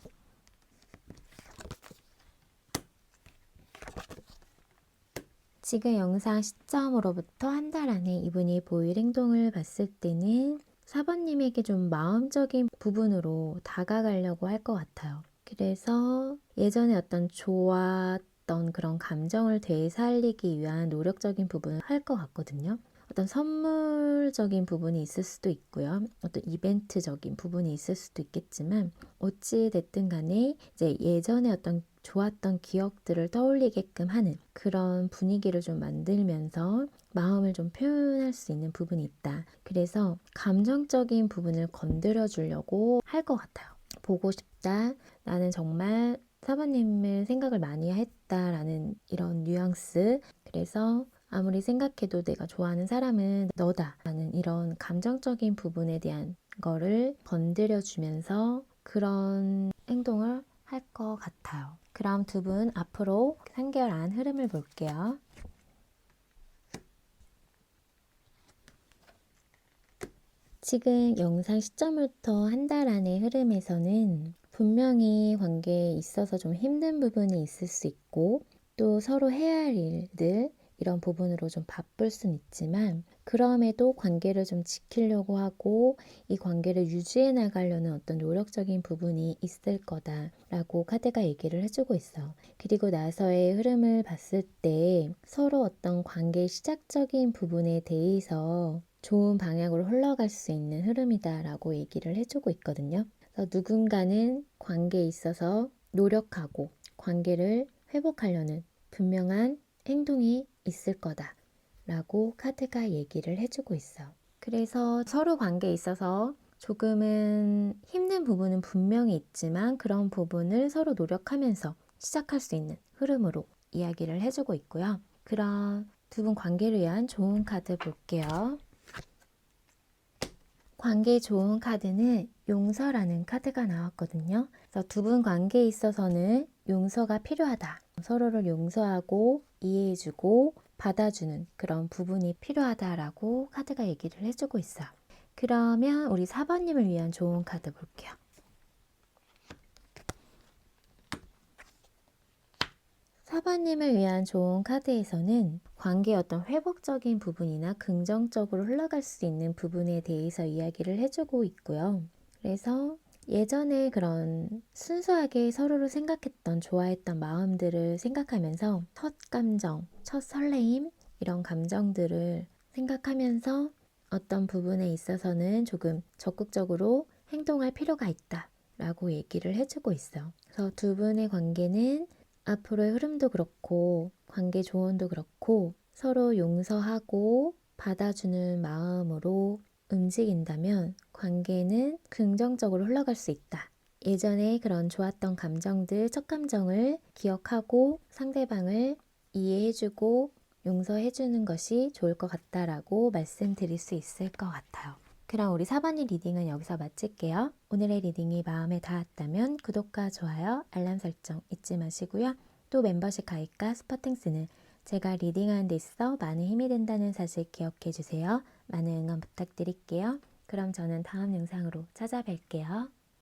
지금 영상 시점으로부터 한 달 안에 이분이 보일 행동을 봤을 때는 4번님에게 좀 마음적인 부분으로 다가가려고 할 것 같아요. 그래서 예전에 어떤 좋았던 그런 감정을 되살리기 위한 노력적인 부분을 할 것 같거든요. 어떤 선물적인 부분이 있을 수도 있고요. 어떤 이벤트적인 부분이 있을 수도 있겠지만 어찌 됐든 간에 이제 예전에 어떤 좋았던 기억들을 떠올리게끔 하는 그런 분위기를 좀 만들면서 마음을 좀 표현할 수 있는 부분이 있다. 그래서 감정적인 부분을 건드려 주려고 할 것 같아요. 보고 싶다. 나는 정말 사모님을 생각을 많이 했다라는 이런 뉘앙스. 그래서 아무리 생각해도 내가 좋아하는 사람은 너다 라는 이런 감정적인 부분에 대한 거를 건드려 주면서 그런 행동을 할 것 같아요. 그럼 두 분 앞으로 3개월 안 흐름을 볼게요. 지금 영상 시점부터 한 달 안의 흐름에서는 분명히 관계에 있어서 좀 힘든 부분이 있을 수 있고 또 서로 해야 할 일들 이런 부분으로 좀 바쁠 수는 있지만 그럼에도 관계를 좀 지키려고 하고 이 관계를 유지해 나가려는 어떤 노력적인 부분이 있을 거다라고 카드가 얘기를 해주고 있어. 그리고 나서의 흐름을 봤을 때 서로 어떤 관계의 시작적인 부분에 대해서 좋은 방향으로 흘러갈 수 있는 흐름이다라고 얘기를 해주고 있거든요. 그래서 누군가는 관계에 있어서 노력하고 관계를 회복하려는 분명한 행동이 있을 거다 라고 카드가 얘기를 해주고 있어. 그래서 서로 관계에 있어서 조금은 힘든 부분은 분명히 있지만 그런 부분을 서로 노력하면서 시작할 수 있는 흐름으로 이야기를 해주고 있고요. 그럼 두 분 관계를 위한 좋은 카드 볼게요. 관계 좋은 카드는 용서라는 카드가 나왔거든요. 그래서 두 분 관계에 있어서는 용서가 필요하다. 서로를 용서하고 이해해주고 받아주는 그런 부분이 필요하다라고 카드가 얘기를 해주고 있어요. 그러면 우리 4번님을 위한 좋은 카드 볼게요. 4번님을 위한 좋은 카드에서는 관계의 어떤 회복적인 부분이나 긍정적으로 흘러갈 수 있는 부분에 대해서 이야기를 해주고 있고요. 그래서 예전에 그런 순수하게 서로를 생각했던 좋아했던 마음들을 생각하면서 첫 감정, 첫 설레임 이런 감정들을 생각하면서 어떤 부분에 있어서는 조금 적극적으로 행동할 필요가 있다 라고 얘기를 해주고 있어요. 그래서 두 분의 관계는 앞으로의 흐름도 그렇고 관계 조언도 그렇고 서로 용서하고 받아주는 마음으로 움직인다면 관계는 긍정적으로 흘러갈 수 있다. 예전에 그런 좋았던 감정들, 첫 감정을 기억하고 상대방을 이해해주고 용서해주는 것이 좋을 것 같다라고 말씀드릴 수 있을 것 같아요. 그럼 우리 4번이 리딩은 여기서 마칠게요. 오늘의 리딩이 마음에 닿았다면 구독과 좋아요, 알람 설정 잊지 마시고요. 또 멤버십 가입과 스퍼팅스는 제가 리딩하는 데 있어 많은 힘이 된다는 사실 기억해 주세요. 많은 응원 부탁드릴게요. 그럼 저는 다음 영상으로 찾아뵐게요.